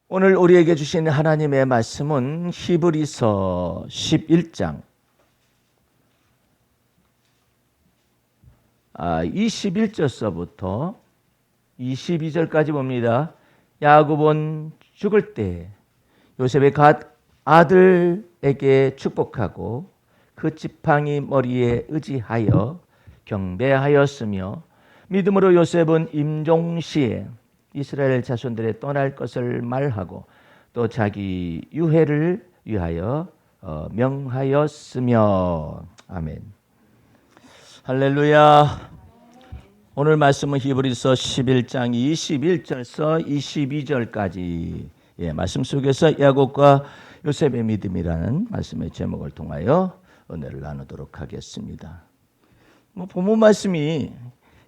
오늘 우리에게 주신 하나님의 말씀은 히브리서 11장 21절서부터 22절까지 봅니다. 야곱은 죽을 때 요셉의 아들에게 축복하고 그 지팡이 머리에 의지하여 경배하였으며, 믿음으로 요셉은 임종시에 이스라엘 자손들의 떠날 것을 말하고 또 자기 유해를 위하여 명하였으며. 아멘. 할렐루야. 오늘 말씀은 히브리서 11장 21절서 22절까지 말씀 속에서 야곱과 요셉의 믿음이라는 말씀의 제목을 통하여 은혜를 나누도록 하겠습니다. 본문 말씀이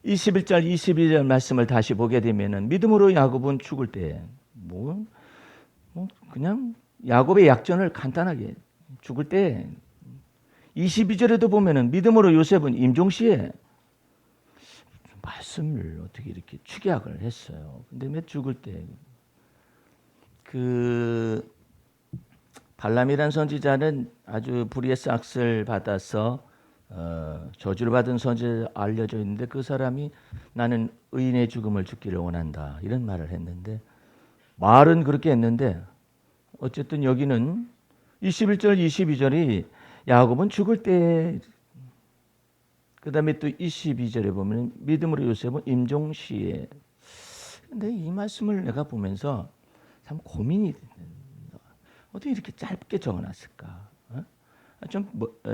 21절 22절 말씀을 다시 보게 되면은, 믿음으로 야곱은 죽을 때 그냥 야곱의 약전을 간단하게 죽을 때, 22절에도 보면은 믿음으로 요셉은 임종시에 말씀을 어떻게 이렇게 축약을 했어요. 근데 왜 죽을 때 발람이란 선지자는 아주 불의의 싹을 받아서 저주를 받은 선지자 알려져 있는데, 그 사람이 나는 의인의 죽음을 죽기를 원한다 이런 말을 했는데, 말은 그렇게 했는데 어쨌든 여기는 21절 22절이 야곱은 죽을 때, 그 다음에 또 22절에 보면 믿음으로 요셉은 임종시에. 근데 이 말씀을 내가 보면서 참 고민이 됩니다. 어떻게 이렇게 짧게 적어놨을까?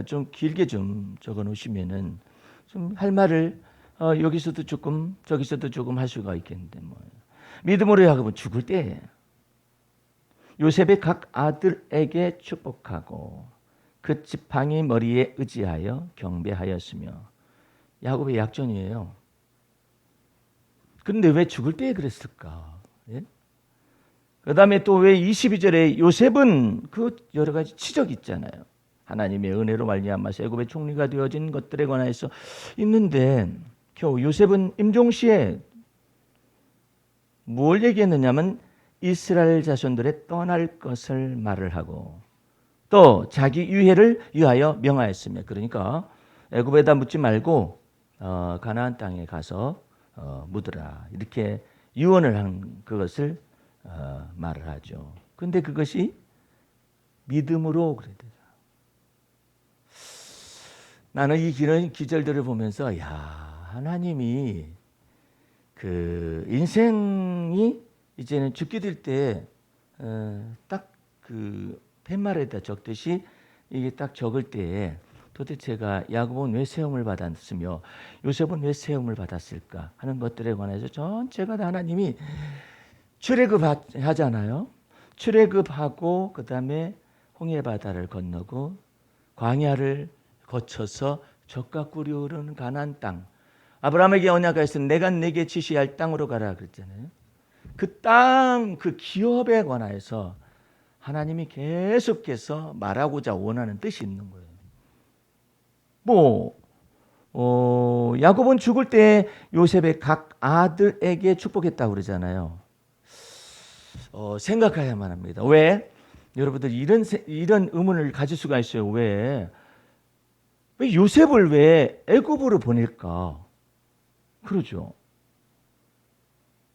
좀 길게 좀 적어 놓으시면은 좀 할 말을 여기서도 조금 저기서도 조금 할 수가 있겠는데, 믿음으로 야곱은 죽을 때 요셉의 각 아들에게 축복하고 그 지팡이 머리에 의지하여 경배하였으며. 야곱의 약전이에요. 그런데 왜 죽을 때 그랬을까? 그 다음에 또 왜 22절에 요셉은 그 여러 가지 치적이 있잖아요. 하나님의 은혜로 말미암아서 애굽의 총리가 되어진 것들에 관해서 있는데, 겨우 요셉은 임종시에 뭘 얘기했느냐면 이스라엘 자손들의 떠날 것을 말을 하고 또 자기 유해를 위하여 명하였으며. 그러니까 애굽에다 묻지 말고 가나안 땅에 가서 묻으라, 이렇게 유언을 한 그것을 말을 하죠. 그런데 그것이 믿음으로 그래야 돼요. 나는 이 기절들을 보면서 하나님이 그 인생이 이제는 죽게 될 때 딱 그 팻말에다 적듯이 이게 딱 적을 때에 도대체가 야곱은 왜 세움을 받았으며 요셉은 왜 세움을 받았을까 하는 것들에 관해서 전체가 다 하나님이 출애굽하잖아요. 출애굽하고 그 다음에 홍해 바다를 건너고 광야를 거쳐서 젖과 꿀이 흐르는 가나안 땅, 아브라함에게 언약하였으 내가 내게 지시할 땅으로 가라 그랬잖아요. 그 땅, 그 기업에 관하여서 하나님이 계속해서 말하고자 원하는 뜻이 있는 거예요. 야곱은 죽을 때 요셉의 각 아들에게 축복했다고 그러잖아요. 생각해야만 합니다. 왜? 여러분들 이런 의문을 가질 수가 있어요. 왜 요셉을 왜 애굽으로 보낼까? 그러죠.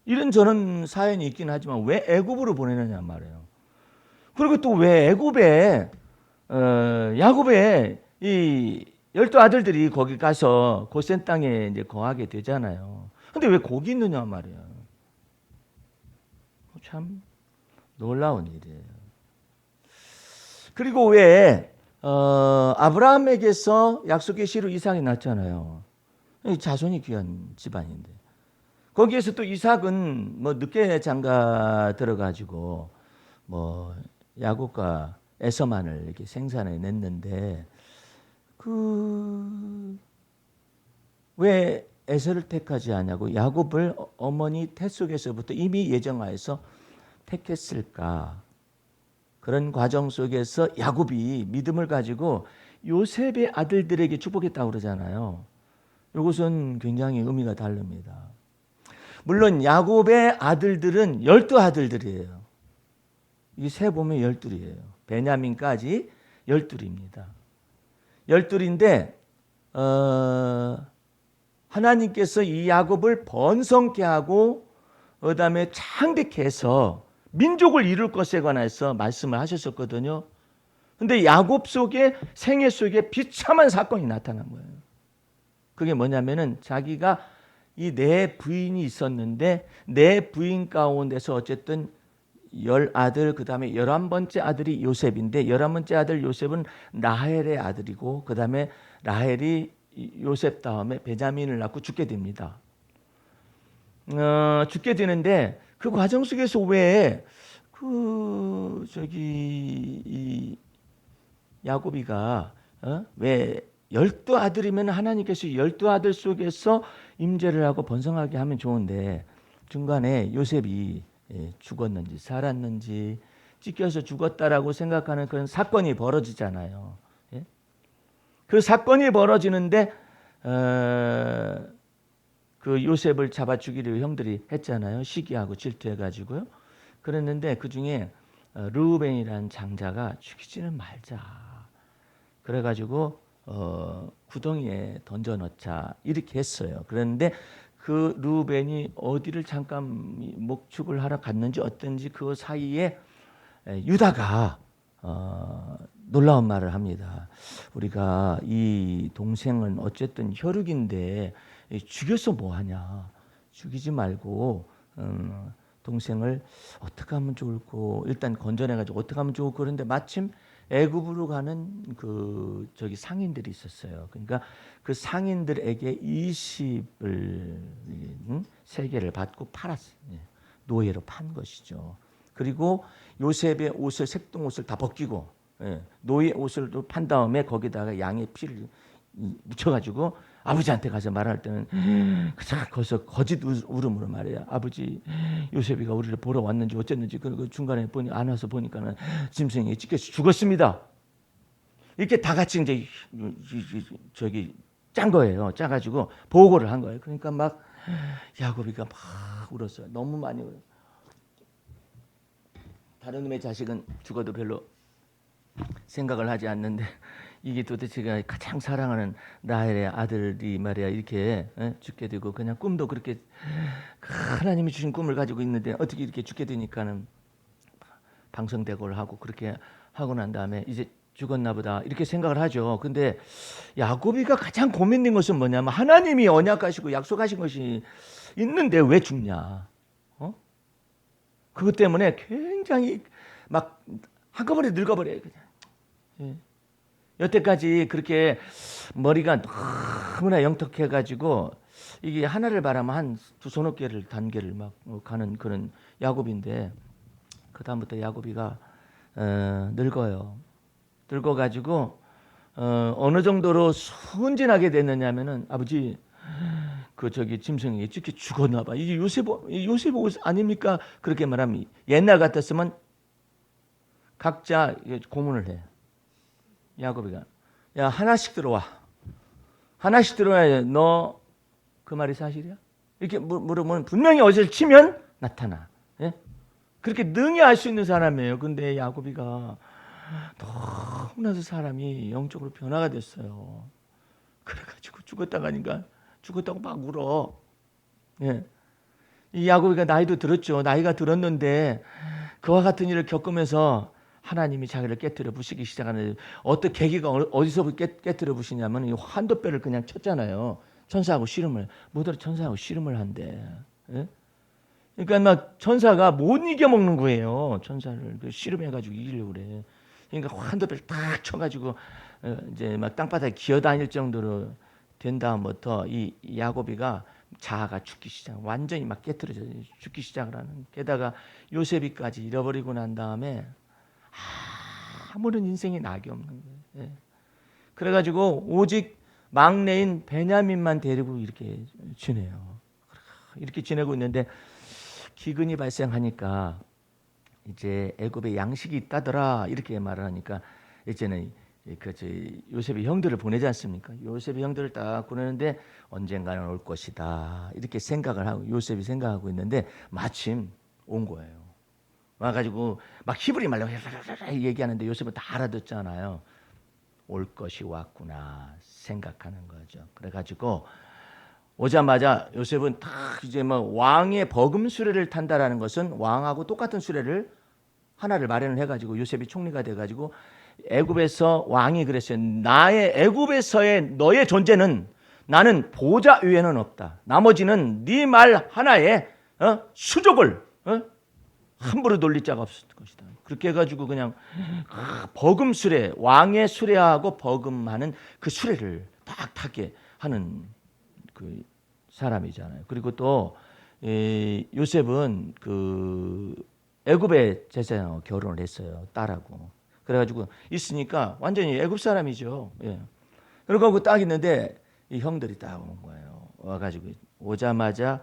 이런 저런 사연이 있긴 하지만 왜 애굽으로 보내느냐 말이에요. 그리고 또 왜 애굽에 야곱의 이 12 아들들이 거기 가서 고센 땅에 이제 거하게 되잖아요. 근데 왜 거기 있느냐 말이에요. 참 놀라운 일이에요. 그리고 왜 아브라함에게서 약속의 씨로 이삭이 났잖아요. 자손이 귀한 집안인데 거기에서 또 이삭은 늦게 장가 들어가지고 야곱과 에서만을 이렇게 생산해 냈는데, 왜 에서를 택하지 않냐고, 야곱을 어머니 태 속에서부터 이미 예정하여서 택했을까? 그런 과정 속에서 야곱이 믿음을 가지고 요셉의 아들들에게 축복했다고 그러잖아요. 이것은 굉장히 의미가 다릅니다. 물론 야곱의 아들들은 12 아들들이에요. 이 세 보면 열둘이에요. 베냐민까지 열둘입니다. 열둘인데 하나님께서 이 야곱을 번성케 하고 그다음에 창대케 해서 민족을 이룰 것에 관해서 말씀을 하셨었거든요. 근데 야곱 속에 생애 속에 비참한 사건이 나타난 거예요. 그게 뭐냐면은 자기가 이 네 부인이 있었는데 네 부인 가운데서 어쨌든 10아들 그다음에 11번째 아들이 요셉인데 11번째 아들 요셉은 라헬의 아들이고 그다음에 라헬이 요셉 다음에 베냐민을 낳고 죽게 됩니다. 죽게 되는데 그 과정 속에서 왜 이 야곱이가 왜 12아들이면 하나님께서 12아들 속에서 임재를 하고 번성하게 하면 좋은데 중간에 요셉이 죽었는지 살았는지 찢겨서 죽었다라고 생각하는 그런 사건이 벌어지잖아요. 예? 그 사건이 벌어지는데 그 요셉을 잡아 죽이려 형들이 했잖아요. 시기하고 질투해가지고요. 그랬는데 그 중에 르우벤이라는 장자가 죽이지는 말자. 그래가지고 구덩이에 던져 넣자 이렇게 했어요. 그런데 그 르우벤이 어디를 잠깐 목축을 하러 갔는지 어떤지 그 사이에 유다가 놀라운 말을 합니다. 우리가 이 동생은 어쨌든 혈육인데 죽여서 뭐하냐. 죽이지 말고 동생을 어떻게 하면 좋을까. 일단 건져내가지고 어떻게 하면 좋을까. 그런데 마침 애굽으로 가는 그 저기 상인들이 있었어요. 그러니까 그 상인들에게 20을 세계를 받고 팔았어요. 노예로 판 것이죠. 그리고 요셉의 옷을 색동 옷을 다 벗기고 노예 옷을 판 다음에 거기다가 양의 피를 묻혀가지고 아버지한테 가서 말할 때는 거기서 거짓 울음으로 말해요. 아버지 요셉이가 우리를 보러 왔는지 어쨌는지 그 중간에 보니 안 와서 보니까는 짐승이 찢겨서 죽었습니다. 이렇게 다 같이 이제 저기 짠 거예요. 짜가지고 보고를 한 거예요. 그러니까 막 야곱이가 막 울었어요. 너무 많이 울어요. 다른 놈의 자식은 죽어도 별로 생각을 하지 않는데 이게 도대체 제가 가장 사랑하는 라헬의 아들이 말이야 이렇게 죽게 되고 그냥 꿈도 그렇게 하나님이 주신 꿈을 가지고 있는데 어떻게 이렇게 죽게 되니까는 방성대고를 하고 그렇게 하고 난 다음에 이제 죽었나 보다 이렇게 생각을 하죠. 근데 야곱이가 가장 고민된 것은 뭐냐면 하나님이 언약하시고 약속하신 것이 있는데 왜 죽냐. 그것 때문에 굉장히 막 한꺼번에 늙어버려요. 그냥. 예. 여태까지 그렇게 머리가 너무나 영특해가지고 이게 하나를 바라면 한 두 서너 개를 단계를 막 가는 그런 야곱인데 그 다음부터 야곱이가 늙어요. 늙어가지고 어느 정도로 순진하게 됐느냐면은 아버지 그 저기 짐승이 이렇게 죽었나 봐. 이게 요셉 옷 아닙니까? 그렇게 말하면 옛날 같았으면 각자 고문을 해. 야곱이가 야 하나씩 들어와. 하나씩 들어와야 너 그 말이 사실이야? 이렇게 물으면 분명히 어디서 치면 나타나. 예? 그렇게 능히 알 수 있는 사람이에요. 근데 야곱이가 너무나도 사람이 영적으로 변화가 됐어요. 그래가지고 죽었다고 하니까 죽었다고 막 울어. 예. 이 야곱이가 나이도 들었죠. 나이가 들었는데 그와 같은 일을 겪으면서 하나님이 자기를 깨뜨려 부시기 시작하는데 어떤 계기가 어디서 깨뜨려 부시냐면 이 환도뼈를 그냥 쳤잖아요. 천사하고 씨름을 모두 천사하고 씨름을 한대. 예? 그러니까 막 천사가 못 이겨먹는 거예요. 천사를 씨름해가지고 이기려고 그래. 그러니까 환도뼈를 딱 쳐가지고 이제 막 땅바닥에 기어다닐 정도로 된 다음부터 이 야곱이가 자아가 죽기 시작, 완전히 막 깨트려져 죽기 시작을 하는. 게다가 요셉이까지 잃어버리고 난 다음에 아무런 인생에 낙이 없는 거예요. 예. 그래가지고 오직 막내인 베냐민만 데리고 이렇게 지내요. 이렇게 지내고 있는데 기근이 발생하니까 이제 애굽에 양식이 있다더라 이렇게 말을 하니까 이제는 요셉의 형들을 보내지 않습니까? 요셉의 형들을 딱 보내는데 언젠가는 올 것이다 이렇게 생각을 하고 요셉이 생각하고 있는데 마침 온 거예요. 와가지고 막 히브리 말로 얘기하는데 요셉은 다 알아듣잖아요. 올 것이 왔구나 생각하는 거죠. 그래가지고 오자마자 요셉은 딱 이제 뭐 왕의 버금 수레를 탄다라는 것은 왕하고 똑같은 수레를 하나를 마련을 해가지고 요셉이 총리가 돼가지고 애굽에서 왕이 그랬어요. 나의 애굽에서의 너의 존재는 나는 보좌 위에는 없다. 나머지는 네 말 하나에 수족을 함부로 놀릴 자가 없을 것이다. 그렇게 해가지고 그냥 버금 수레, 왕의 수레하고 버금하는 그 수레를 딱 타게 하는 그 사람이잖아요. 그리고 또 요셉은 그 애굽의 제사장하고 결혼을 했어요. 딸하고. 그래가지고 있으니까 완전히 애굽 사람이죠. 예. 그러고 딱 있는데 이 형들이 딱 온 거예요. 와가지고 오자마자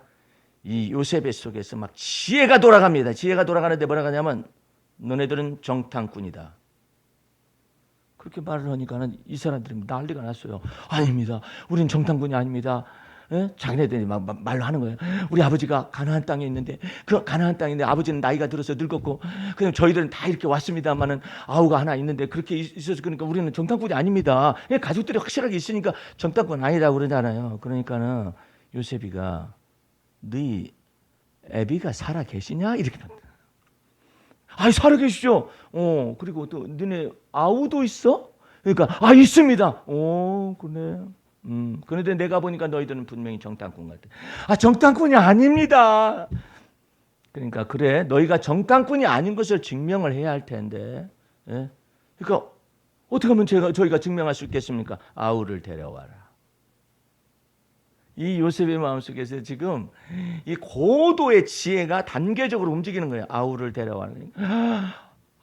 이 요셉의 속에서 막 지혜가 돌아갑니다. 지혜가 돌아가는데 뭐라 하냐면 너네들은 정탐꾼이다. 그렇게 말을 하니까는 이 사람들이 난리가 났어요. 아닙니다. 우린 정탐꾼이 아닙니다. 예? 자기네들이 막 말로 하는 거예요. 우리 아버지가 가나안 땅에 있는데 그 가나안 땅인데 아버지는 나이가 들어서 늙었고 그냥 저희들은 다 이렇게 왔습니다만은 아우가 하나 있는데 그렇게 있어서 그러니까 우리는 정탐꾼이 아닙니다. 가족들이 확실하게 있으니까 정탐꾼 아니라고 그러잖아요. 그러니까는 요셉이가 너희 애비가 살아 계시냐 이렇게 말합니다. 아, 살아 계시죠. 그리고 또 너네 아우도 있어? 그러니까 있습니다. 그래. 그런데 내가 보니까 너희들은 분명히 정탐꾼 같아. 정탐꾼이 아닙니다. 그러니까 그래 너희가 정탐꾼이 아닌 것을 증명을 해야 할 텐데. 예? 그러니까 어떻게 하면 저희가 증명할 수 있겠습니까? 아우를 데려와라. 이 요셉의 마음속에서 지금 이 고도의 지혜가 단계적으로 움직이는 거예요. 아우를 데려와라.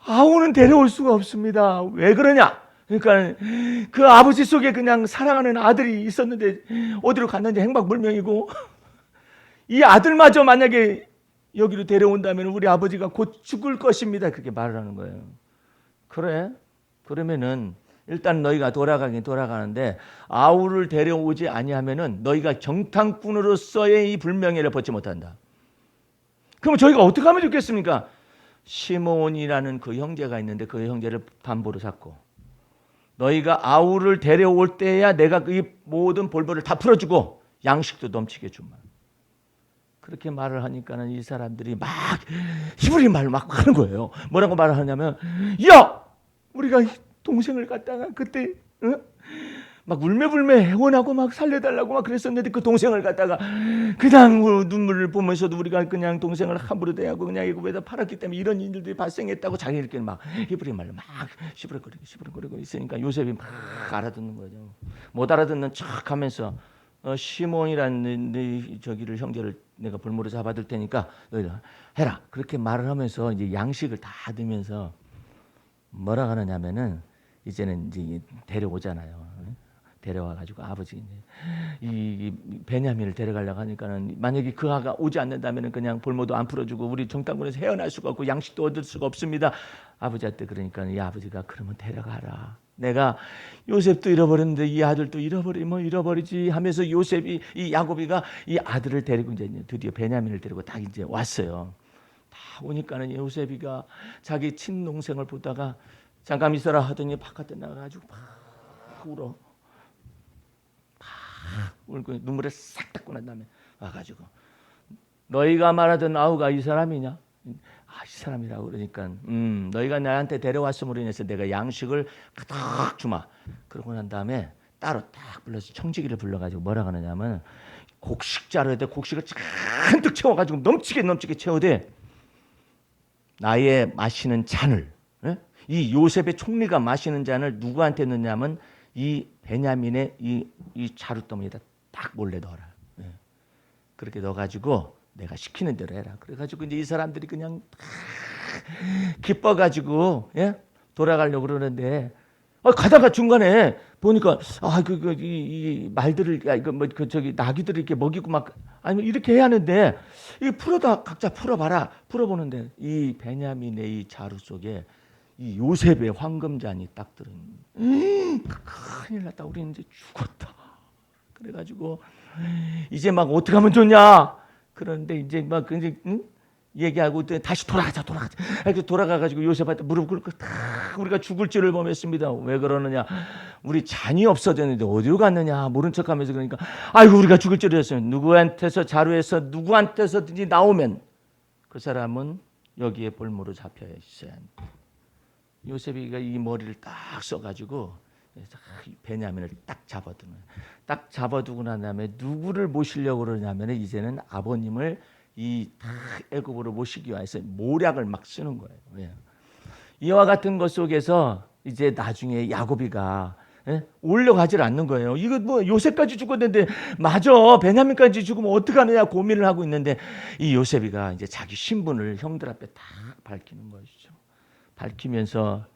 아우는 데려올 수가 없습니다. 왜 그러냐? 그러니까 그 아버지 속에 그냥 사랑하는 아들이 있었는데 어디로 갔는지 행방불명이고 이 아들마저 만약에 여기로 데려온다면 우리 아버지가 곧 죽을 것입니다. 그렇게 말을 하는 거예요. 그래? 그러면은 일단 너희가 돌아가긴 돌아가는데 아우를 데려오지 아니하면은 너희가 정탐꾼으로서의 이 불명예를 벗지 못한다. 그럼 저희가 어떻게 하면 좋겠습니까? 시몬이라는 그 형제가 있는데 그 형제를 담보로 잡고 너희가 아우를 데려올 때야 내가 이 모든 볼벌을 다 풀어주고 양식도 넘치게 주마. 그렇게 말을 하니까는 이 사람들이 막 히브리 말로 막 하는 거예요. 뭐라고 말을 하냐면 야 우리가 동생을 갖다가 그때 막 울매불매 애원하고 막 살려달라고 막 그랬었는데 그 동생을 갖다가 그냥 눈물을 보면서도 우리가 그냥 동생을 함부로 대하고 그냥 애굽에다 팔았기 때문에 이런 일들이 발생했다고 자기들끼리 막 히브리 말로 막 시부룩거리고 있으니까 요셉이 막 알아듣는 거죠. 못 알아듣는 척하면서 시몬이라는 저기를 형제를 내가 볼모로 잡아둘 테니까 너희들 해라. 그렇게 말을 하면서 이제 양식을 다 드면서 뭐라 하느냐면은 이제는 이제 데려오잖아요. 데려와가지고 아버지 이 베냐민을 데려가려고 하니까는 만약에 그 아가 오지 않는다면은 그냥 볼모도 안 풀어주고 우리 정탐꾼에서 헤어날 수가 없고 양식도 얻을 수가 없습니다. 아버지한테 그러니까 이 아버지가 그러면 데려가라. 내가 요셉도 잃어버렸는데 이 아들도 잃어버리면 잃어버리지 하면서 요셉이 이 야곱이가 이 아들을 데리고 이제 드디어 베냐민을 데리고 딱 이제 왔어요. 다 오니까는 요셉이가 자기 친동생을 보다가 잠깐 있어라 하더니 바깥에 나가가지고 막 울어. 울고 눈물에 싹 닦고 난 다음에 와가지고 너희가 말하던 아우가 이 사람이냐? 이 사람이라고 그러니까 너희가 나한테 데려왔음으로 인해서 내가 양식을 가득 주마. 그러고 난 다음에 따로 딱 불러서 청지기를 불러가지고 뭐라 하느냐면 곡식자로 해도 곡식을 잔뜩 채워가지고 넘치게 채워대 나의 마시는 잔을 이 요셉의 총리가 마시는 잔을 누구한테 넣냐면 이 베냐민의 이 자루더미에다 딱 몰래 넣어라. 그렇게 넣어가지고 내가 시키는 대로 해라. 그래가지고 이제 이 사람들이 그냥 기뻐가지고 돌아가려고 그러는데 가다가 중간에 보니까 이 말들을 이거 뭐 저기 나귀들을 이렇게 먹이고 막 아니면 이렇게 해야 하는데 이 각자 풀어봐라. 풀어보는데 이 베냐민의 이 자루 속에 이 요셉의 황금잔이 딱 들은 큰일 났다. 우리는 이제 죽었다. 그래가지고 이제 막 어떻게 하면 좋냐? 그런데 이제 막 이제 얘기하고 다시 돌아가자. 이렇게 돌아가가지고 요셉한테 무릎 꿇고 다 우리가 죽을 줄을 범했습니다. 왜 그러느냐? 우리 잔이 없어졌는데 어디로 갔느냐? 모른 척하면서 그러니까 아이고 우리가 죽을 줄을 했어요. 누구한테서 자루에서 누구한테서든지 나오면 그 사람은 여기에 볼모로 잡혀 있어야 합니다. 요셉이가 이 머리를 딱 써가지고 베냐민을 딱 잡아두는 거예요. 딱 잡아두고 난 다음에 누구를 모시려고 그러냐면 이제는 아버님을 이 애굽으로 모시기 위해서 모략을 막 쓰는 거예요. 왜? 이와 같은 것 속에서 이제 나중에 야곱이가 올려가질 않는 거예요. 이거 뭐 요셉까지 죽었는데 맞아 베냐민까지 죽으면 어떡하느냐 고민을 하고 있는데 이 요셉이가 이제 자기 신분을 형들 앞에 딱 밝히는 것이죠. 밝히면서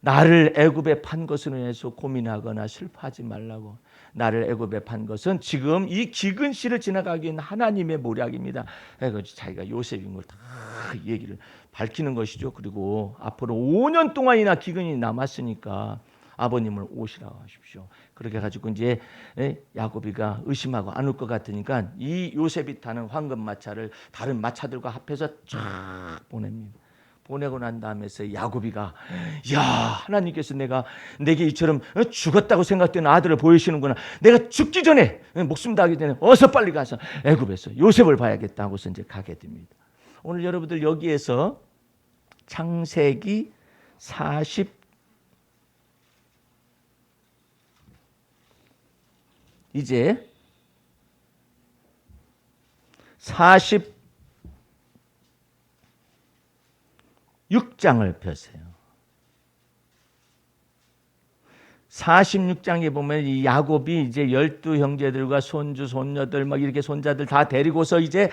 나를 애굽에 판 것으로 인해서 고민하거나 슬퍼하지 말라고. 나를 애굽에 판 것은 지금 이 기근 씨를 지나가기 위한 하나님의 모략입니다. 그래서 자기가 요셉인 걸 다 얘기를 밝히는 것이죠. 그리고 앞으로 5년 동안이나 기근이 남았으니까 아버님을 오시라고 하십시오. 그렇게 가지고 이제 야곱이가 의심하고 안 올 것 같으니까 이 요셉이 타는 황금 마차를 다른 마차들과 합해서 쫙 보냅니다. 보내고 난 다음에서 야곱이가 야 하나님께서 내게 이처럼 죽었다고 생각되는 아들을 보이시는구나. 내가 죽기 전에 목숨 다하기 전에 어서 빨리 가서 애굽에서 요셉을 봐야겠다고서 이제 가게 됩니다. 오늘 여러분들 여기에서 창세기 40 이제 46장을 펴세요. 46장에 보면 이 야곱이 이제 12 형제들과 손주, 손녀들 막 이렇게 손자들 다 데리고서 이제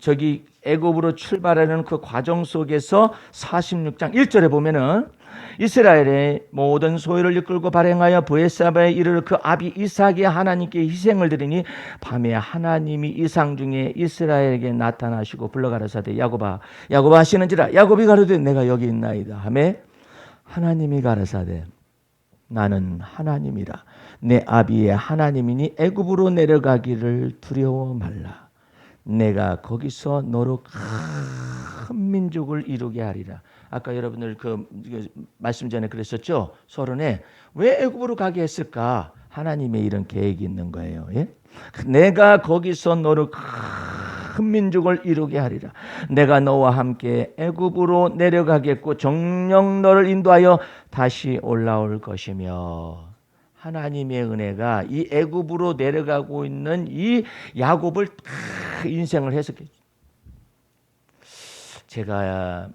저기 애굽으로 출발하는 그 과정 속에서 46장 1절에 보면은 이스라엘의 모든 소유를 이끌고 발행하여 브에사바에 이르러 그 아비 이삭이 하나님께 희생을 드리니 밤에 하나님이 이상 중에 이스라엘에게 나타나시고 불러가라사대 야곱아 하시는지라. 야곱이 가로되 내가 여기 있나이다 하매 하나님이 가라사대 나는 하나님이라. 내 아비의 하나님이니 애굽으로 내려가기를 두려워 말라. 내가 거기서 너로 큰 민족을 이루게 하리라. 아까 여러분들 그 말씀 전에 그랬었죠. 서론에 왜 애굽으로 가게 했을까? 하나님의 이런 계획이 있는 거예요. 예? 내가 거기서 너를 큰 민족을 이루게 하리라. 내가 너와 함께 애굽으로 내려가겠고 정녕 너를 인도하여 다시 올라올 것이며. 하나님의 은혜가 이 애굽으로 내려가고 있는 이 야곱을 인생을 해석해. 제가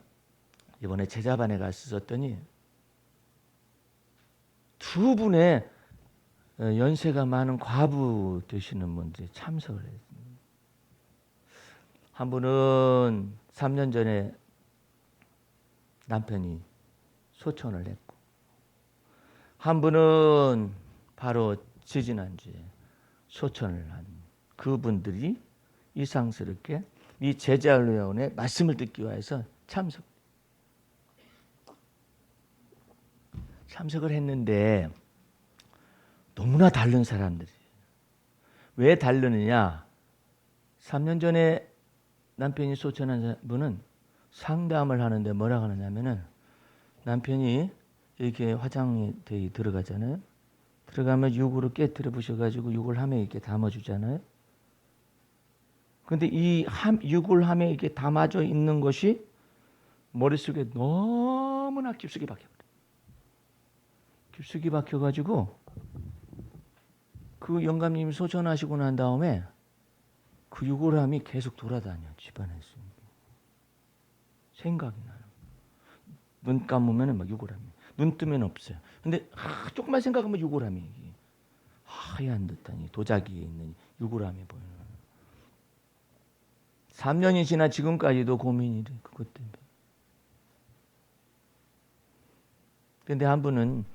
이번에 제자반에 갔었더니 두 분의 연세가 많은 과부 되시는 분들이 참석을 했습니다. 한 분은 3년 전에 남편이 소천을 했고, 한 분은 바로 지지난주에 소천을 한 그분들이 이상스럽게 이 제자훈련의 말씀을 듣기 위해서 참석을 했는데 너무나 다른 사람들이. 왜 다르느냐? 3년 전에 남편이 소천한 분은 상담을 하는데 뭐라고 하느냐면은 남편이 이렇게 화장에 들어가잖아요. 들어가면 육으로 깨트려 부셔가지고 육을 함에 이렇게 담아주잖아요. 그런데 이 육을 함에 이렇게 담아져 있는 것이 머릿속에 너무나 깊숙이 박혀버려요. 깊숙이 박혀가지고 그 영감님이 소천하시고 난 다음에 그 육골함이 계속 돌아다녀 집안에서. 생각이 나요. 눈 감으면 막 육골함이, 눈 뜨면 없어요. 근데 조금만 생각하면 육골함이 하얀 듯한 도자기에 있는 육골함이 보여요. 3년이 지나 지금까지도 고민이 돼 그것 때문에. 그런데 한 분은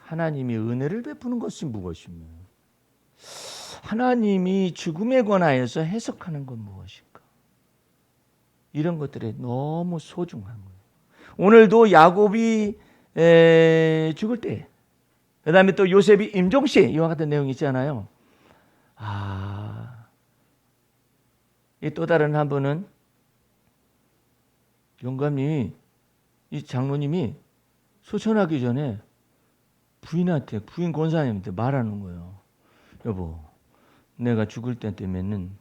하나님이 은혜를 베푸는 것이 무엇이며 하나님이 죽음에 관하여서 해석하는 건 무엇일까? 이런 것들이 너무 소중한 거예요. 오늘도 야곱이 죽을 때, 그 다음에 또 요셉이 임종시 이와 같은 내용이 있잖아요. 이 또 다른 한 분은 영감님이 이 장로님이 소천하기 전에 부인한테 부인 권사님한테 말하는 거예요. 여보, 내가 죽을 때 되면은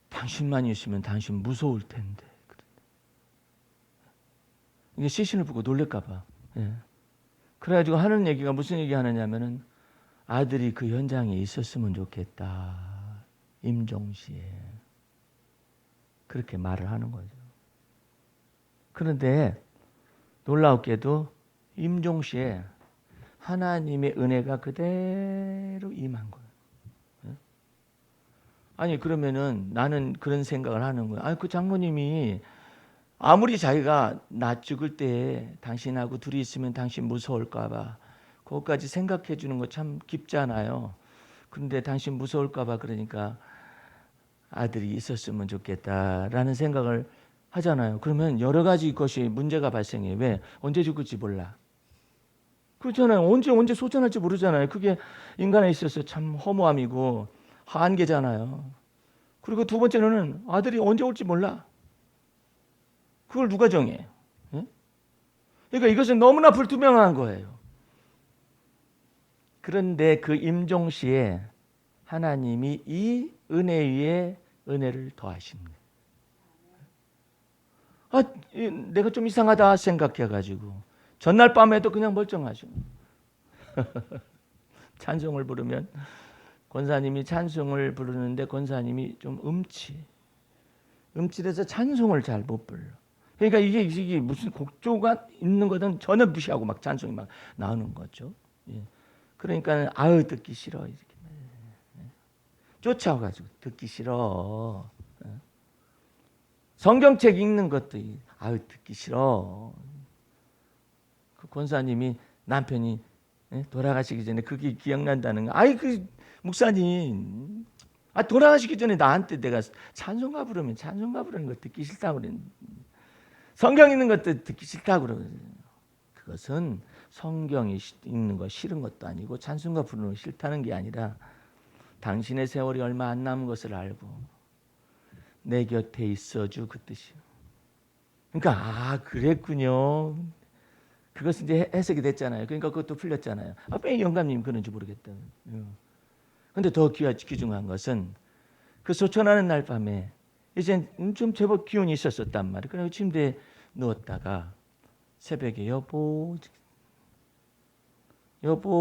당신만 있으면 당신 무서울 텐데. 이게 시신을 보고 놀랄까 봐. 예. 그래가지고 하는 얘기가 무슨 얘기 하느냐면은 아들이 그 현장에 있었으면 좋겠다. 임종시에. 그렇게 말을 하는 거죠. 그런데 놀라웠게도 임종시에 하나님의 은혜가 그대로 임한 거예요. 아니 그러면은 나는 그런 생각을 하는 거예요. 아니 그 장로님이 아무리 자기가 나 죽을 때 당신하고 둘이 있으면 당신 무서울까 봐 그것까지 생각해 주는 거 참 깊잖아요. 그런데 당신 무서울까 봐 그러니까 아들이 있었으면 좋겠다라는 생각을 하잖아요. 그러면 여러 가지 것이 문제가 발생해요. 왜? 언제 죽을지 몰라. 그렇잖아요. 언제 소천할지 모르잖아요. 그게 인간에 있어서 참 허무함이고 한계잖아요. 그리고 두 번째로는 아들이 언제 올지 몰라. 그걸 누가 정해? 예? 그러니까 이것은 너무나 불투명한 거예요. 그런데 그 임종시에 하나님이 이 은혜 위에 은혜를 더하십니다. 아, 내가 좀 이상하다 생각해가지고 전날 밤에도 그냥 멀쩡하죠. 찬송을 부르면 권사님이 찬송을 부르는데 권사님이 좀 음칠해서 찬송을 잘 못 불러. 그러니까 이게 무슨 곡조가 있는 거든 전혀 무시하고 막 찬송이 막 나오는 거죠. 예. 그러니까 아유 듣기 싫어 이렇게 쫓아와가지고 듣기 싫어. 성경책 읽는 것도 아유 듣기 싫어. 그 권사님이 남편이 돌아가시기 전에 그게 기억난다는 거. 아이 그 목사님, 돌아가시기 전에 나한테 내가 찬송가 부르면 찬송가 부르는 거 듣기 싫다고 그랬는데 성경 읽는 것도 듣기 싫다고 그러거든요. 그것은 성경이 읽는 거 싫은 것도 아니고 찬송가 부르는 거 싫다는 게 아니라 당신의 세월이 얼마 안 남은 것을 알고 내 곁에 있어주 그 뜻이요. 그러니까 그랬군요. 그것은 이제 해석이 됐잖아요. 그러니까 그것도 풀렸잖아요. 왜 영감님 그런지 모르겠다. 그런데 더 귀중한 것은 그 소천하는 날 밤에 이제 좀 제법 기운이 있었단 말이에요. 그래서 침대에 누웠다가 새벽에 여보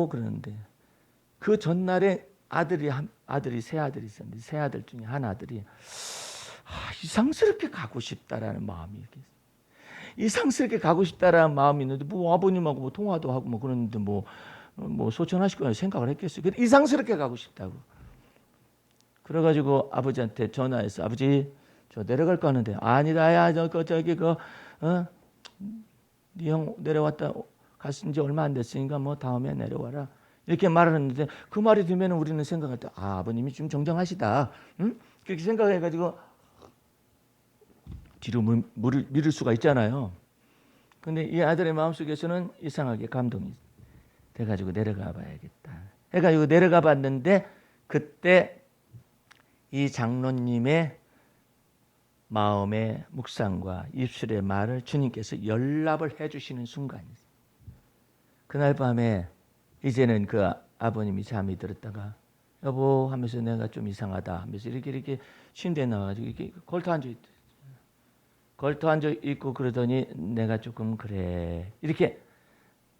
그러는데 그 전날에 아들이 세 아들이 있었는데 세 아들 중에 한 아들이 이상스럽게 가고 싶다라는 마음이 이렇게 이상스럽게 가고 싶다라는 마음이 있는데 뭐 아버님하고 뭐 통화도 하고 뭐 그러는데 뭐 소천하실 거라 생각을 했겠어요. 근데 이상스럽게 가고 싶다고. 그래가지고 아버지한테 전화해서 아버지 저 내려갈까 하는데 아니다 야 저기 네 형 내려왔다 갔은 지 얼마 안 됐으니까 뭐 다음에 내려와라 이렇게 말하는데 그 말이 들으면 우리는 생각할 때 아버님이 좀 정정하시다. 응? 그렇게 생각해가지고 뒤로 미룰 수가 있잖아요. 근데 이 아들의 마음속에서는 이상하게 감동이 돼가지고 내려가 봐야겠다. 해가지고 내려가 봤는데 그때 이 장로님의 마음의 묵상과 입술의 말을 주님께서 연락을 해주시는 순간이었어요. 그날 밤에 이제는 그 아버님이 잠이 들었다가 여보 하면서 내가 좀 이상하다 하면서 이렇게 침대에 나와가지고 이렇게 걸터 앉아 있고 그러더니 내가 조금 그래 이렇게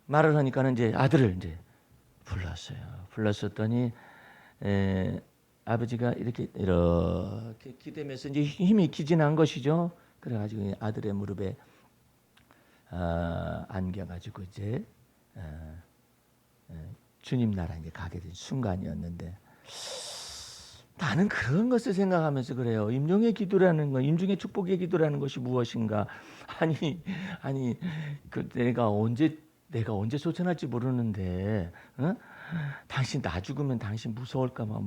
말을 하니까는 이제 아들을 이제 불렀었더니 아버지가 이렇게 기대면서 이제 힘이 기진한 것이죠. 그래가지고 아들의 무릎에 안겨가지고 이제 주님 나라 이제 가게 된 순간이었는데 나는 그런 것을 생각하면서 그래요. 임종의 기도라는 거, 임종의 축복의 기도라는 것이 무엇인가? 아니 내가 언제 소천할지 모르는데, 당신 나 죽으면 당신 무서울까 봐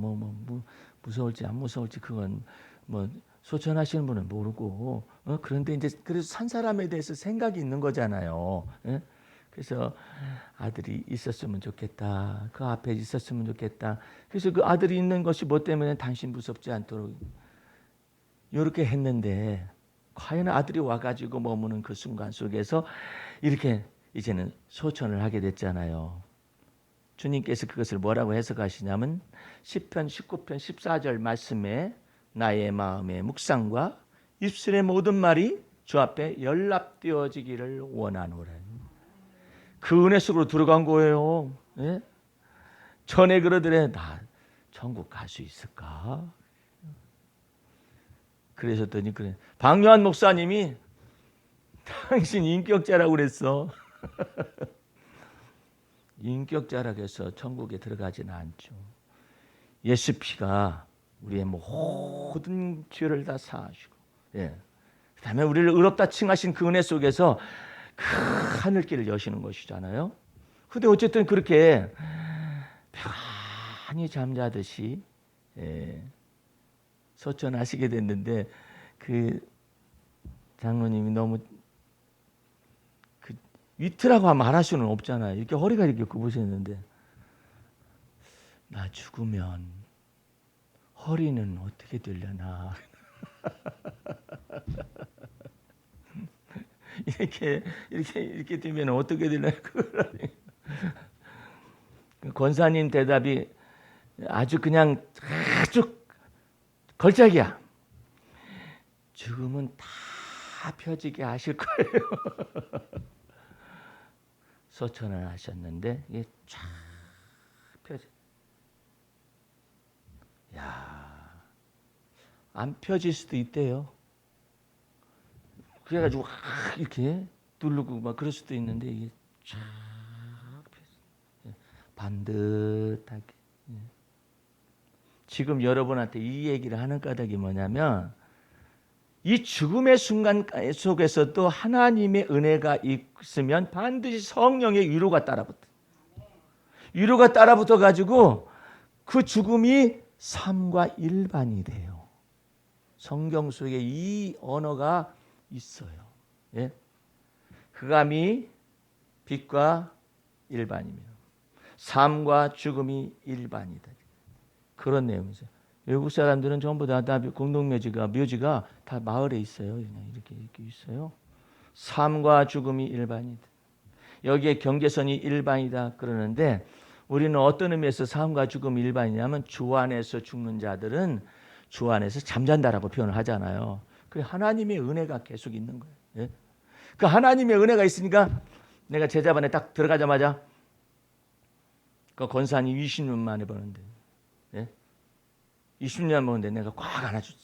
무서울지 안 무서울지 그건 뭐 소천하시는 분은 모르고, 그런데 이제 그래서 산 사람에 대해서 생각이 있는 거잖아요. 그래서 아들이 있었으면 좋겠다. 그 앞에 있었으면 좋겠다. 그래서 그 아들이 있는 것이 뭐 때문에 당신 무섭지 않도록 이렇게 했는데 과연 아들이 와가지고 머무는 그 순간 속에서 이렇게 이제는 소천을 하게 됐잖아요. 주님께서 그것을 뭐라고 해석하시냐면 시편 19편 14절 말씀에 나의 마음의 묵상과 입술의 모든 말이 주 앞에 연락되어지기를 원하노라. 그 은혜 속으로 들어간 거예요. 예? 전에 그러더래 나 천국 갈 수 있을까? 그러셨더니 그래 박요한 목사님이 당신 인격자라고 그랬어. 인격자라고 해서 천국에 들어가지는 않죠. 예수 피가 우리의 모든 죄를 다 사하시고, 예. 그다음에 우리를 의롭다 칭하신 그 은혜 속에서 그 하늘길을 여시는 것이잖아요. 근데 어쨌든 그렇게 편히 잠자듯이 소천하시게 됐는데 그 장로님이 너무 그 위트라고 말할 수는 없잖아요. 이렇게 허리가 이렇게 굽으셨는데 나 죽으면 허리는 어떻게 되려나 이렇게 되면 어떻게 되려나 권사님 대답이 아주 그냥 아주 걸작이야. 죽으면 다 펴지게 하실 거예요. 소천을 하셨는데 이게 쫙 펴져. 야, 안 펴질 수도 있대요. 그래가지고 이렇게 누르고 막 그럴 수도 있는데 이게 쫙 펴져. 반듯하게. 지금 여러분한테 이 얘기를 하는 까닭이 뭐냐면 이 죽음의 순간 속에서도 하나님의 은혜가 있으면 반드시 성령의 위로가 따라붙어. 위로가 따라붙어 가지고 그 죽음이 삶과 일반이 돼요. 성경 속에 이 언어가 있어요. 예? 흑암이 빛과 일반이며 삶과 죽음이 일반이다. 그런 내용이죠. 외국 사람들은 전부 다 묘지가 다 마을에 있어요. 그냥 이렇게 있어요. 삶과 죽음이 일반이다. 여기에 경계선이 일반이다 그러는데 우리는 어떤 의미에서 삶과 죽음이 일반이냐면 주 안에서 죽는 자들은 주 안에서 잠잔다라고 표현을 하잖아요. 그 하나님의 은혜가 계속 있는 거예요. 예? 그 하나님의 은혜가 있으니까 내가 제자반에 딱 들어가자마자 그 권사님 20년 만에 보는데 20년 먹는데 내가 꽉 안아줬어.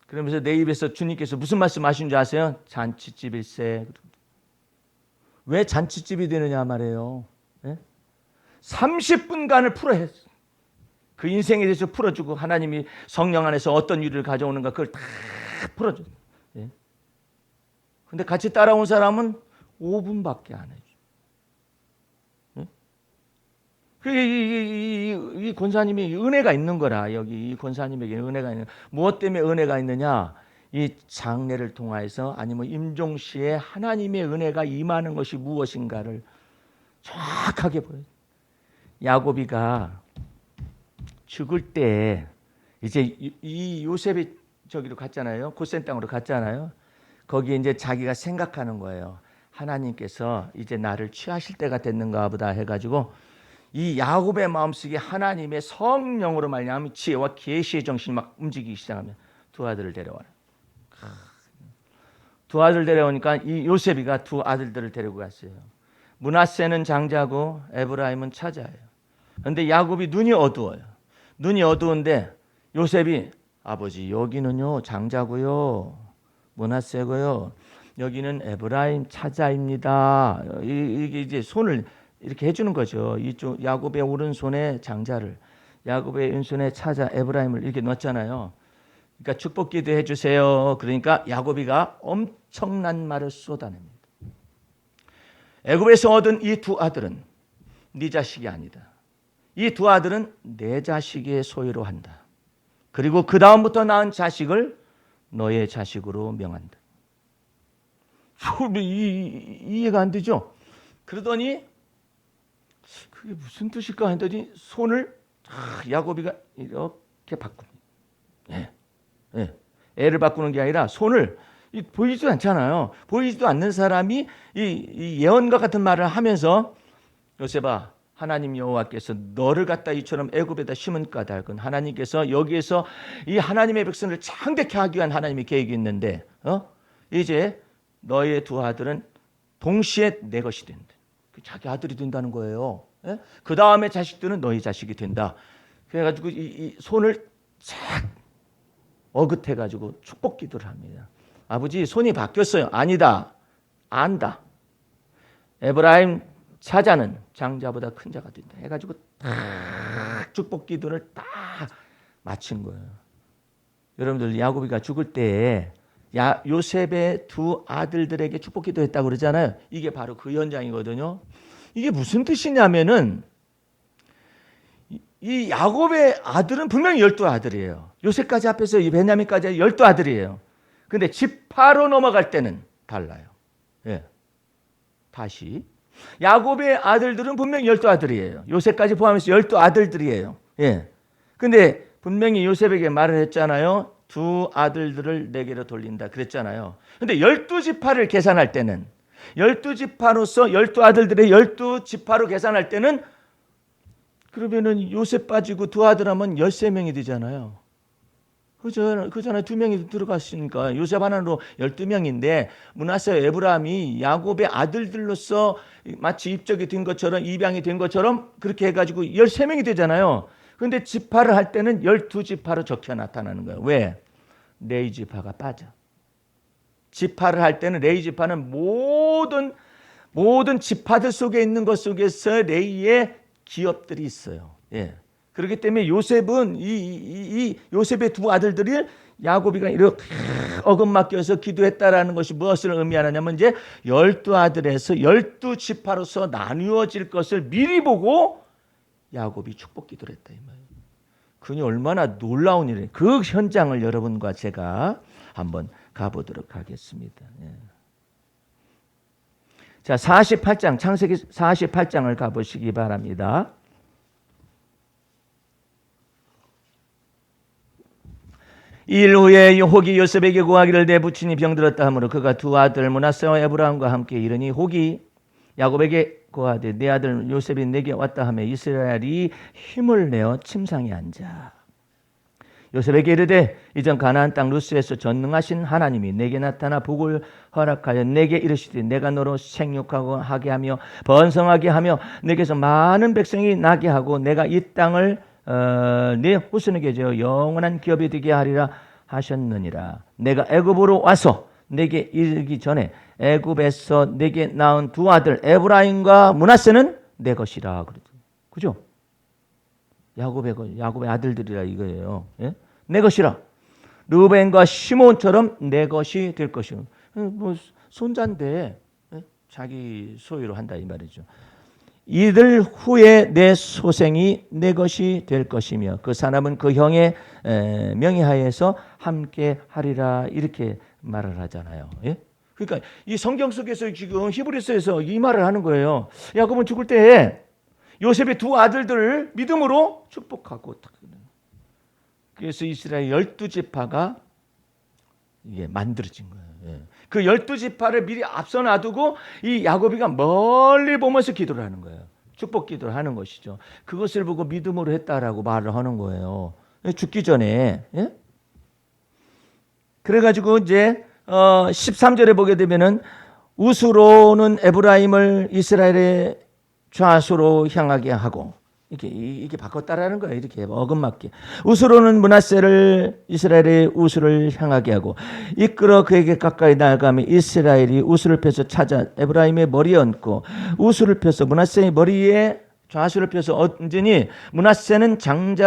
그러면서 내 입에서 주님께서 무슨 말씀하신 줄 아세요? 잔치집일세. 왜 잔치집이 되느냐 말이에요. 30분간을 풀어했어. 그 인생에 대해서 풀어주고 하나님이 성령 안에서 어떤 일을 가져오는가 그걸 다 풀어줘. 근데 같이 따라온 사람은 5분밖에 안 해줘. 이 권사님이 은혜가 있는 거라. 여기 이 권사님에게 은혜가 있는. 무엇 때문에 은혜가 있느냐? 이 장례를 통해서 아니면 임종시에 하나님의 은혜가 임하는 것이 무엇인가를 정확하게 보여요. 야곱이가 죽을 때 이제 이 요셉이 저기로 갔잖아요. 고센 땅으로 갔잖아요. 거기에 이제 자기가 생각하는 거예요. 하나님께서 이제 나를 취하실 때가 됐는가 보다 해가지고 이 야곱의 마음속에 하나님의 성령으로 말미암아 지혜와 계시의 정신이 막 움직이기 시작하면 두 아들을 데려와요. 두 아들 데려오니까 이 요셉이가 두 아들들을 데리고 갔어요. 므낫세는 장자고 에브라임은 차자예요. 그런데 야곱이 눈이 어두워요. 눈이 어두운데 요셉이 아버지 여기는요 장자고요 므낫세고요 여기는 에브라임 차자입니다. 이게 이제 손을 이렇게 해주는 거죠. 이쪽 야곱의 오른손에 장자를 야곱의 왼손에 차자 에브라임을 이렇게 넣었잖아요. 그러니까 축복기도 해주세요. 그러니까 야곱이가 엄청난 말을 쏟아냅니다. 애굽에서 얻은 이 두 아들은 네 자식이 아니다. 이 두 아들은 내 자식의 소유로 한다. 그리고 그 다음부터 낳은 자식을 너의 자식으로 명한다. 이해가 안 되죠? 그러더니 그게 무슨 뜻일까 했더니 손을 야곱이가 이렇게 바꿉니다. 네. 예. 애를 바꾸는 게 아니라 손을 보이지도 않잖아요. 보이지도 않는 사람이 이 예언과 같은 말을 하면서 요셉아 하나님 여호와께서 너를 갖다 이처럼 애굽에다 심은 까닭은 하나님께서 여기에서 이 하나님의 백성을 창대케 하기 위한 하나님의 계획이 있는데 이제 너의 두 아들은 동시에 내 것이 된다. 자기 아들이 된다는 거예요. 예? 그 다음에 자식들은 너희 자식이 된다. 그래가지고 이 손을 착 어긋해가지고 축복 기도를 합니다. 아버지 손이 바뀌었어요. 아니다. 안다. 에브라임 사자는 장자보다 큰 자가 된다. 해가지고 딱 축복 기도를 딱 마친 거예요. 여러분들 야곱이가 죽을 때 요셉의 두 아들들에게 축복 기도했다고 그러잖아요. 이게 바로 그 현장이거든요. 이게 무슨 뜻이냐면은 이 야곱의 아들은 분명히 12아들이에요. 요셉까지 합해서 이 베냐민까지 12아들이에요. 근데 지파로 넘어갈 때는 달라요. 예. 다시 야곱의 아들들은 분명히 12아들이에요. 요셉까지 포함해서 12아들들이에요. 예. 근데 분명히 요셉에게 말을 했잖아요. 두 아들들을 내게로 돌린다 그랬잖아요. 근데 12지파를 계산할 때는 12지파로서 12아들들의 12지파로 계산할 때는 그러면은 요셉 빠지고 두 아들 하면 13명이 되잖아요. 그잖아요. 두 명이 들어갔으니까 요셉 하나로 12명인데 므낫세 에브라임이 야곱의 아들들로서 마치 입적이 된 것처럼 입양이 된 것처럼 그렇게 해가지고 13명이 되잖아요. 그런데 지파를 할 때는 12지파로 적혀 나타나는 거예요. 왜? 레위 지파가 빠져. 지파를 할 때는 레위 지파는 모든 지파들 속에 있는 것 속에서 레위의 기업들이 있어요. 예. 그렇기 때문에 요셉은 이 요셉의 두 아들들이 야곱이가 이렇게 어긋맞겨서 기도했다라는 것이 무엇을 의미하느냐면 이제 12아들에서 12지파로서 나누어질 것을 미리 보고 야곱이 축복 기도를 했다 이 말이에요. 그니 얼마나 놀라운 일이에요. 그 현장을 여러분과 제가 한번 가보도록 하겠습니다. 예. 자, 48장 창세기 48장을 가보시기 바랍니다. 이 일 후에 혹이 요셉에게 고하기를 내 부친이 병들었다 하므로 그가 두 아들 므낫세와 에브라임과 함께 이르니 혹이 야곱에게 고하되 내 아들 요셉이 내게 왔다 하며 이스라엘이 힘을 내어 침상에 앉아 요셉에게 이르되 이전 가나안 땅 루스에서 전능하신 하나님이 내게 나타나 복을 허락하여 내게 이르시되 내가 너로 생육하고 하게 하며 번성하게 하며 내게서 많은 백성이 나게 하고 내가 이 땅을 네 후손에게 저 영원한 기업이 되게 하리라 하셨느니라. 내가 애굽으로 와서 내게 이르기 전에 애굽에서 내게 낳은 두 아들 에브라임과 므낫세는 내 것이라 그러죠. 그죠? 야곱의 아들들이라 이거예요. 예? 내 것이라. 르벤과 시몬처럼 내 것이 될 것이요. 뭐 손자인데 자기 소유로 한다 이 말이죠. 이들 후에 내 소생이 내 것이 될 것이며 그 사람은 그 형의 명의하에서 함께 하리라 이렇게 말을 하잖아요. 예? 그러니까 이 성경 속에서 지금 히브리서에서 이 말을 하는 거예요. 야곱은 죽을 때 요셉의 두 아들들을 믿음으로 축복하고 그래서 이스라엘 12지파가 이게 만들어진 거예요. 예. 그 12지파를 미리 앞서 놔두고 이 야곱이가 멀리 보면서 기도를 하는 거예요. 축복 기도를 하는 것이죠. 그것을 보고 믿음으로 했다라고 말을 하는 거예요. 죽기 전에. 예? 그래가지고 이제 13절에 보게 되면은 우스로는 에브라임을 이스라엘의 좌수로 향하게 하고 이게 바꿨다라는 거예요. 이렇게 어긋맞게. 우스로는 므낫세를 이스라엘의 우스를 향하게 하고 이끌어 그에게 가까이 나아가며 이스라엘이 우스를 펴서 찾아 에브라임의 머리에 얹고 우스를 펴서 므낫세의 머리에 좌수를 펴서 얹으니 므낫세는 장자라도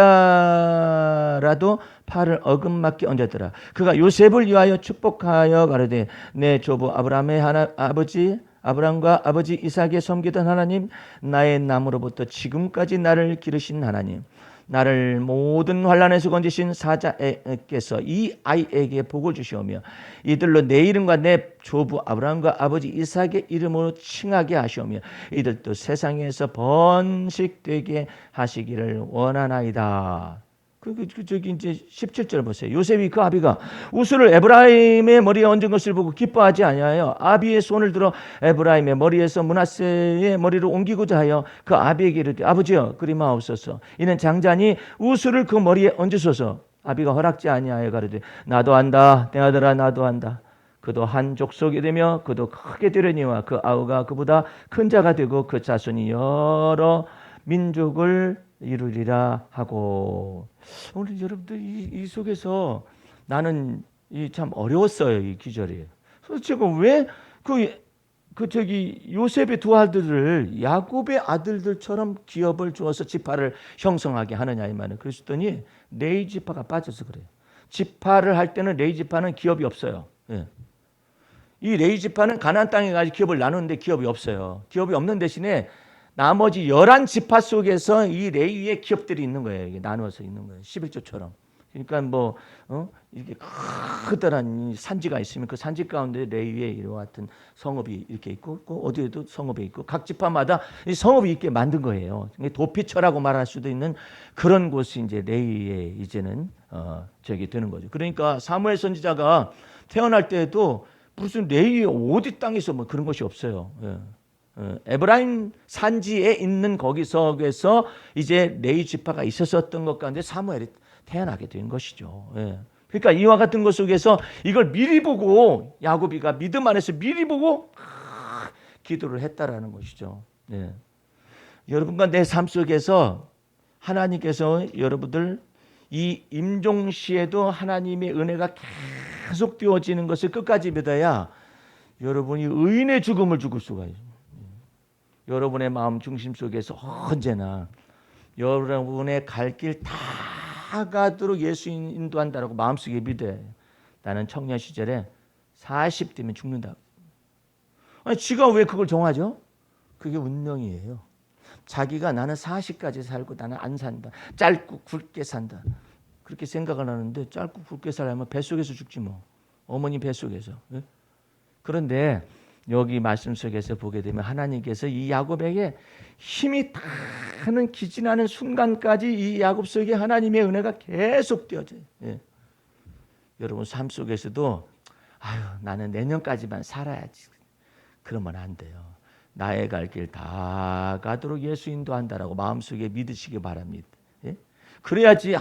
팔을 어긋맞게 얹었더라. 그가 요셉을 위하여 축복하여 가로되 내 조부 아브라함의 아버지 아브라함과 아버지 이삭에 섬기던 하나님, 나의 남으로부터 지금까지 나를 기르신 하나님, 나를 모든 환난에서 건지신 사자께서 이 아이에게 복을 주시오며 이들로 내 이름과 내 조부 아브라함과 아버지 이삭의 이름으로 칭하게 하시오며 이들도 세상에서 번식되게 하시기를 원하나이다. 저기 이제 17절 보세요. 요셉이 그 아비가 우스를 에브라임의 머리에 얹은 것을 보고 기뻐하지 아니하여 아비의 손을 들어 에브라임의 머리에서 므낫세의 머리로 옮기고자 하여 그 아비에게 이르되 아버지여 그리 마옵소서. 이는 장자니 우스를 그 머리에 얹으소서. 아비가 허락지 아니하여 가로되 나도 안다 내 아들아 나도 안다. 그도 한 족속이 되며 그도 크게 되려니와 그 아우가 그보다 큰 자가 되고 그 자손이 여러 민족을 이루리라 하고. 오늘 여러분들 이 속에서 나는 참 어려웠어요. 이 기절이. 그래서 제가 왜 저기 요셉의 두 아들을 야곱의 아들들처럼 기업을 주어서 지파를 형성하게 하느냐 이 말은. 그랬더니 레위 지파가 빠져서 그래요. 지파를 할 때는 레위 지파는 기업이 없어요. 예. 이 레위 지파는 가나안 땅에 가서 기업을 나누는데 기업이 없어요. 기업이 없는 대신에 나머지 11지파 속에서 이 레위의 기업들이 있는 거예요. 이게 나누어서 있는 거예요. 11조처럼. 그러니까 뭐 이렇게 크다란 산지가 있으면 그 산지 가운데 레위의 이와 같은 성읍이 이렇게 있고 어디에도 성읍이 있고 각 지파마다 이 성읍이 있게 만든 거예요. 도피처라고 말할 수도 있는 그런 곳이 이제 레위의 이제는 저기 되는 거죠. 그러니까 사무엘 선지자가 태어날 때에도 무슨 레위의 어디 땅에서 뭐 그런 것이 없어요. 예. 에브라임 산지에 있는 거기서 이제 레위 지파가 있었던 것 가운데 사무엘이 태어나게 된 것이죠. 예. 그러니까 이와 같은 것 속에서 이걸 미리 보고 야곱이가 믿음 안에서 미리 보고 기도를 했다라는 것이죠. 예. 여러분과 내 삶 속에서 하나님께서 여러분들 이 임종시에도 하나님의 은혜가 계속 되어지는 것을 끝까지 믿어야 여러분이 의인의 죽음을 죽을 수가 있어요. 여러분의 마음 중심 속에서 언제나 여러분의 갈 길 다 가도록 예수 인도한다라고 마음속에 믿어야 해요. 나는 청년 시절에 40대면 죽는다. 아니, 지가 왜 그걸 정하죠? 그게 운명이에요. 자기가 나는 40까지 살고 나는 안 산다. 짧고 굵게 산다. 그렇게 생각을 하는데 짧고 굵게 살려면 뱃속에서 죽지 뭐. 어머니 뱃속에서. 그런데 여기 말씀 속에서 보게 되면 하나님께서 이 야곱에게 힘이 다는 기진하는 순간까지 이 야곱 속에 하나님의 은혜가 계속 되어져요. 예. 여러분 삶 속에서도 나는 내년까지만 살아야지. 그러면 안 돼요. 나의 갈 길 다 가도록 예수 인도한다라고 마음속에 믿으시기 바랍니다. 예? 그래야지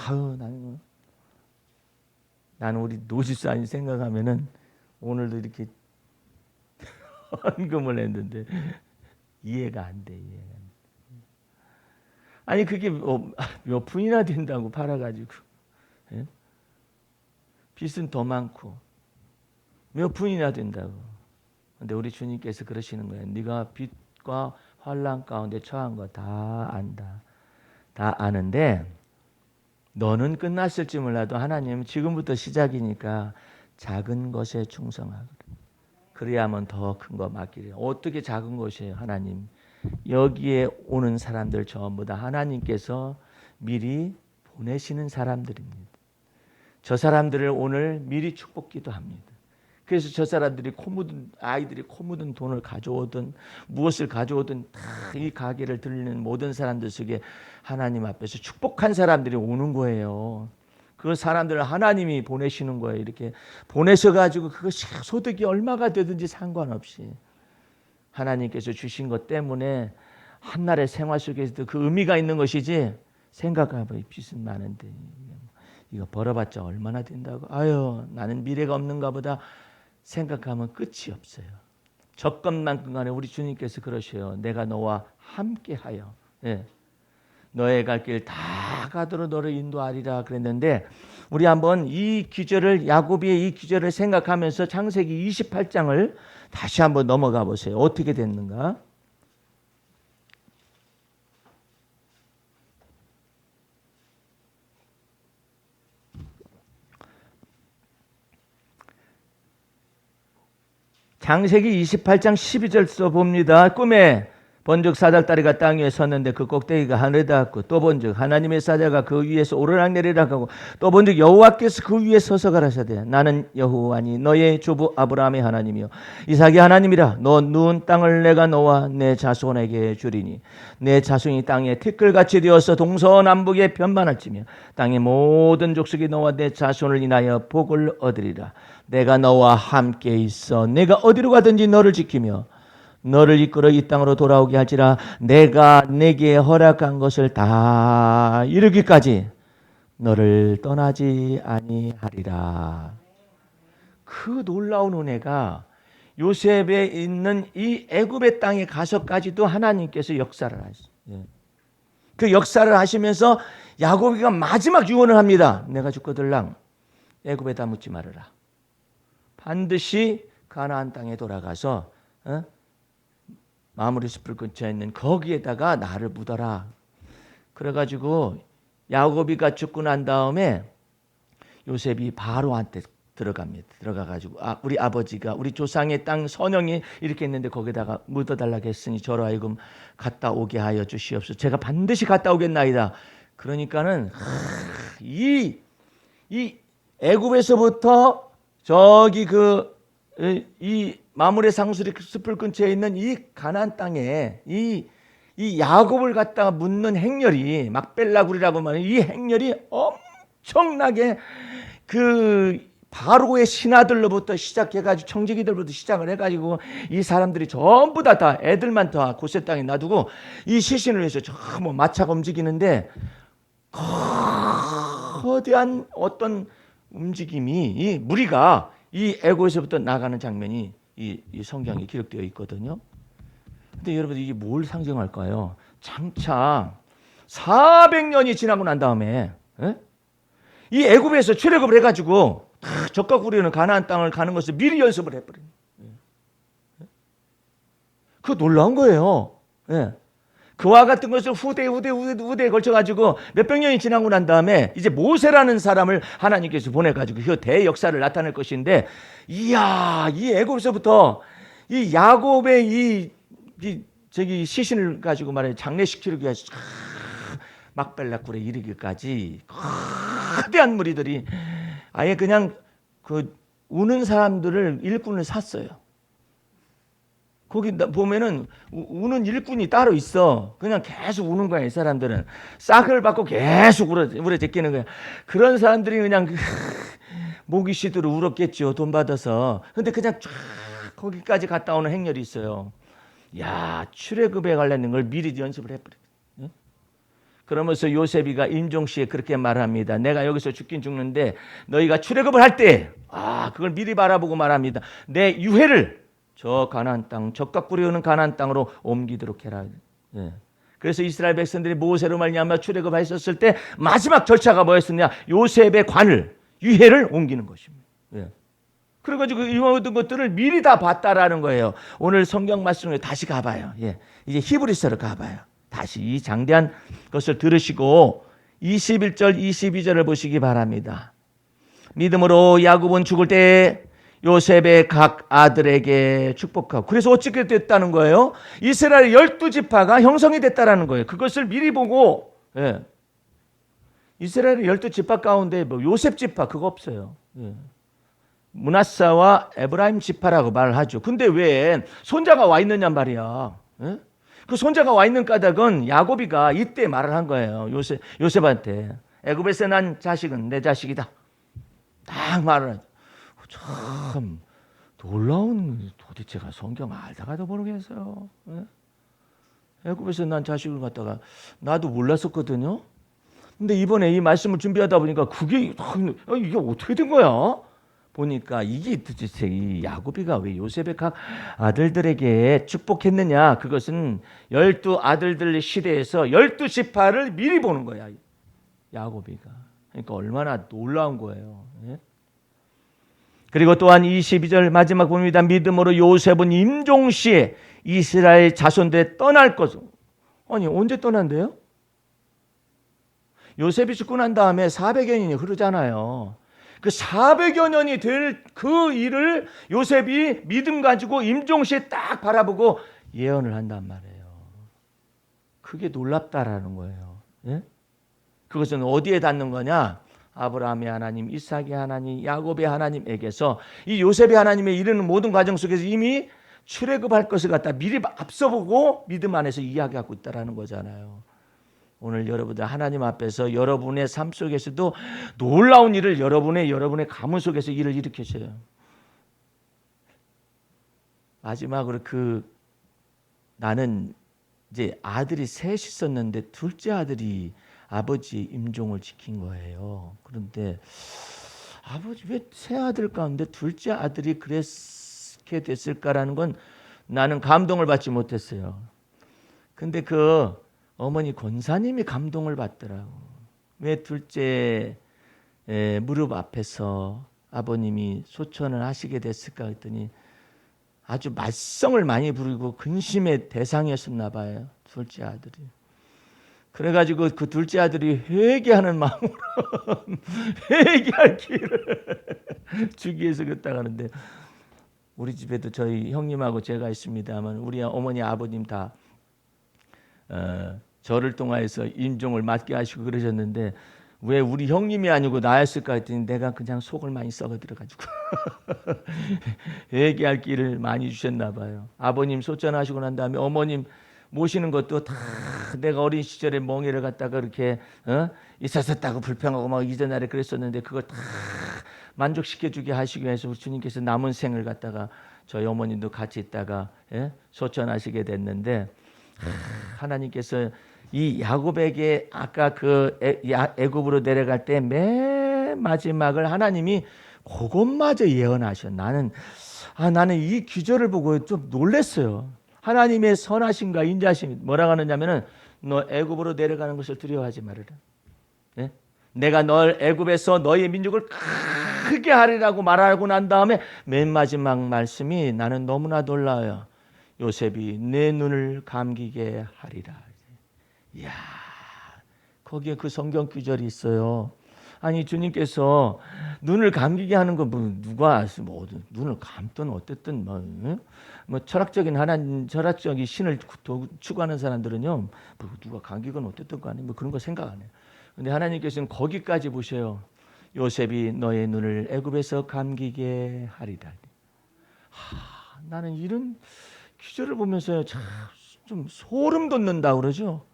나는 우리 노집사님 생각하면은 오늘도 이렇게 헌금을 했는데 이해가 안 돼. 아니 그게 몇 푼이나 된다고 팔아가지고. 예? 빚은 더 많고 몇 푼이나 된다고. 근데 우리 주님께서 그러시는 거예요. 네가 빚과 환난 가운데 처한 거 다 안다. 다 아는데 너는 끝났을지 몰라도 하나님은 지금부터 시작이니까 작은 것에 충성하거든. 그래야만 더 큰 거 맡기려. 어떻게 작은 것이에요, 하나님? 여기에 오는 사람들 전부 다 하나님께서 미리 보내시는 사람들입니다. 저 사람들을 오늘 미리 축복기도 합니다. 그래서 저 사람들이 아이들이 코 묻은 돈을 가져오든 무엇을 가져오든 다 이 가게를 들리는 모든 사람들 속에 하나님 앞에서 축복한 사람들이 오는 거예요. 그 사람들을 하나님이 보내시는 거예요. 이렇게 보내셔가지고 그것이 소득이 얼마가 되든지 상관없이 하나님께서 주신 것 때문에 한날의 생활 속에서도 그 의미가 있는 것이지. 생각해봐요. 빚은 많은데 이거 벌어봤자 얼마나 된다고. 나는 미래가 없는가 보다 생각하면 끝이 없어요. 적건만큼 간에 우리 주님께서 그러셔요. 내가 너와 함께하여 너의 갈 길 다 가도록 너를 인도하리라 그랬는데, 우리 한번 이 기절을, 야곱의 이 기절을 생각하면서 창세기 28장을 다시 한번 넘어가 보세요. 어떻게 됐는가? 창세기 28장 12절 써 봅니다. 꿈에 본즉 사닥다리가 땅 위에 섰는데 그 꼭대기가 하늘에 닿았고 또 본즉 하나님의 사자가 그 위에서 오르락내리락 하고 또 본즉 여호와께서 그 위에 서서 가라사대 나는 여호와니 너의 조부 아브라함의 하나님이요 이삭의 하나님이라. 너 누운 땅을 내가 너와 내 자손에게 주리니 내 자손이 땅에 티끌같이 되어서 동서남북에 변만할지며 땅의 모든 족속이 너와 내 자손을 인하여 복을 얻으리라. 내가 너와 함께 있어 내가 어디로 가든지 너를 지키며 너를 이끌어 이 땅으로 돌아오게 할지라. 내가 내게 허락한 것을 다 이루기까지 너를 떠나지 아니하리라. 그 놀라운 은혜가 요셉에 있는 이 애굽의 땅에 가서까지도 하나님께서 역사를 하셨어요. 그 역사를 하시면서 야곱이가 마지막 유언을 합니다. 내가 죽거들랑 애굽에다 묻지 말아라. 반드시 가나안 땅에 돌아가서 마무리 숲을 근처에 있는 거기에다가 나를 묻어라. 그래가지고 야곱이가 죽고 난 다음에 요셉이 바로한테 들어갑니다. 들어가가지고 우리 아버지가 우리 조상의 땅 선영이 이렇게 있는데 거기다가 묻어달라고 했으니 저로 하여금 갔다 오게 하여 주시옵소서. 제가 반드시 갔다 오겠나이다. 그러니까는 이 애굽에서부터 저기 이 마므레 상수리 숲을 근처에 있는 이 가나안 땅에 이 야곱을 갖다가 묻는 행렬이 막벨라굴이라고 말하는 이 행렬이 엄청나게 그 바로의 신하들로부터 시작해가지고 청지기들부터 시작을 해가지고 이 사람들이 전부 다 애들만 다 고세 땅에 놔두고 이 시신을 위해서 전부 마차가 움직이는데 거대한 어떤 움직임이 이 무리가 이 애고에서부터 나가는 장면이 이 성경에 기록되어 있거든요. 근데 여러분 이게 뭘 상징할까요? 장차 400년이 지나고 난 다음에 이 애굽에서 출애굽을 해가지고 적과 구리는 가나안 땅을 가는 것을 미리 연습을 해버린. 그거 놀라운 거예요. 그와 같은 것을 후대에 걸쳐가지고 몇백 년이 지나고 난 다음에 이제 모세라는 사람을 하나님께서 보내가지고 그 대역사를 나타낼 것인데, 이야, 이 애굽에서부터 이 야곱의 저기 시신을 가지고 말해 장례식치르기 위해서 막벨라굴에 이르기까지 거대한 무리들이 아예 그냥 그 우는 사람들을 일꾼을 샀어요. 거기 보면은 우는 일꾼이 따로 있어. 그냥 계속 우는 거야. 이 사람들은 싹을 받고 계속 울어 제끼는 거야. 그런 사람들이 그냥 목이 쉬도록 울었겠죠. 돈 받아서. 근데 그냥 쫙 거기까지 갔다 오는 행렬이 있어요. 야, 출애굽에 관련된 걸 미리 연습을 해버려. 그러면서 요셉이가 임종시에 그렇게 말합니다. 내가 여기서 죽긴 죽는데 너희가 출애굽을 할 때 그걸 미리 바라보고 말합니다. 내 유해를 저 가나안 땅, 적각 뿌려오는 가나안 땅으로 옮기도록 해라. 그래서 이스라엘 백성들이 모세로 말미암아 출애굽하였을 때 마지막 절차가 뭐였었냐? 요셉의 관을, 유해를 옮기는 것입니다. 그래가지고 이 모든 것들을 미리 다 봤다라는 거예요. 오늘 성경 말씀을 다시 가봐요. 이제 히브리서로 가봐요. 다시 이 장대한 것을 들으시고 21절, 22절을 보시기 바랍니다. 믿음으로 야곱은 죽을 때 요셉의 각 아들에게 축복하고, 그래서 어떻게 됐다는 거예요? 이스라엘 12지파가 형성이 됐다는 거예요. 그것을 미리 보고, 이스라엘 12지파 가운데 뭐 요셉 지파 그거 없어요. 므낫사와 에브라임 지파라고 말을 하죠. 근데 왜 손자가 와 있느냐 말이야. 그 손자가 와 있는 까닭은 야곱이가 이때 말을 한 거예요. 요셉한테 애굽에서 난 자식은 내 자식이다. 딱 말을 하죠. 참 놀라운, 도대체가 성경 알다가도 모르겠어요. 애굽에서 난 자식을 갖다가 나도 몰랐었거든요. 근데 이번에 이 말씀을 준비하다 보니까 그게 이게 어떻게 된 거야? 보니까 이게 도대체 이 야곱이가 왜 요셉의 각 아들들에게 축복했느냐? 그것은 12 아들들 시대에서 12지파를 미리 보는 거야. 야곱이가. 그러니까 얼마나 놀라운 거예요. 그리고 또한 22절 마지막 봅니다. 믿음으로 요셉은 임종시에 이스라엘 자손들에 떠날 것을. 아니 언제 떠난대요? 요셉이 죽고 난 다음에 400여 년이 흐르잖아요. 그 400여 년이 될 그 일을 요셉이 믿음 가지고 임종시에 딱 바라보고 예언을 한단 말이에요. 그게 놀랍다라는 거예요. 예? 그것은 어디에 닿는 거냐? 아브라함의 하나님, 이삭의 하나님, 야곱의 하나님에게서 이 요셉의 하나님에 이르는 모든 과정 속에서 이미 출애굽할 것을 갖다 미리 앞서보고 믿음 안에서 이야기하고 있다라는 거잖아요. 오늘 여러분들 하나님 앞에서 여러분의 삶 속에서도 놀라운 일을 여러분의 가문 속에서 일을 일으키셔요. 마지막으로 나는 이제 아들이 셋이 있었는데 둘째 아들이 아버지 임종을 지킨 거예요. 그런데 아버지 왜 세 아들 가운데 둘째 아들이 그렇게 됐을까라는 건 나는 감동을 받지 못했어요. 근데 어머니 권사님이 감동을 받더라고. 왜 둘째 무릎 앞에서 아버님이 소천을 하시게 됐을까 했더니 아주 말썽을 많이 부리고 근심의 대상이었었나 봐요. 둘째 아들이. 그래가지고 그 둘째 아들이 회개하는 마음으로 회개할 기회를 주기 위해서 그랬다 하는데 우리 집에도 저희 형님하고 제가 있습니다만 우리 어머니 아버님 다 저를 통하여서 임종을 맡게 하시고 그러셨는데 왜 우리 형님이 아니고 나였을까 했더니 내가 그냥 속을 많이 썩어 들어가지고 회개할 길을 많이 주셨나 봐요. 아버님 소천하시고 난 다음에 어머님 모시는 것도 다 내가 어린 시절에 멍에를 갖다가 그렇게 있었다고 불평하고 막 이전날에 그랬었는데 그걸 다 만족시켜주게 하시기 위해서 우리 주님께서 남은 생을 갖다가 저희 어머님도 같이 있다가 소천하시게 됐는데 하나님께서 이 야곱에게 아까 애굽으로 내려갈 때 맨 마지막을 하나님이 그것마저 예언하셔. 나는 이 기절을 보고 좀 놀랐어요. 하나님의 선하심과 인자심 뭐라고 하느냐면은 너 애굽으로 내려가는 것을 두려워하지 말아라. 네? 내가 널 애굽에서 너의 민족을 크게 하리라고 말하고 난 다음에 맨 마지막 말씀이 나는 너무나 놀라요. 요셉이 내 눈을 감기게 하리라. 이야, 거기에 그 성경 구절이 있어요. 아니 주님께서 눈을 감기게 하는 건 누가 눈을 감든 어쨌든 뭐 철학적인 신을 추구하는 사람들은요 누가 감기건 어쨌든 간에 뭐 그런 거 생각 안 해요. 근데 하나님께서는 거기까지 보셔요. 요셉이 너의 눈을 애굽에서 감기게 하리라. 나는 이런 기절을 보면서 좀 소름 돋는다 그러죠.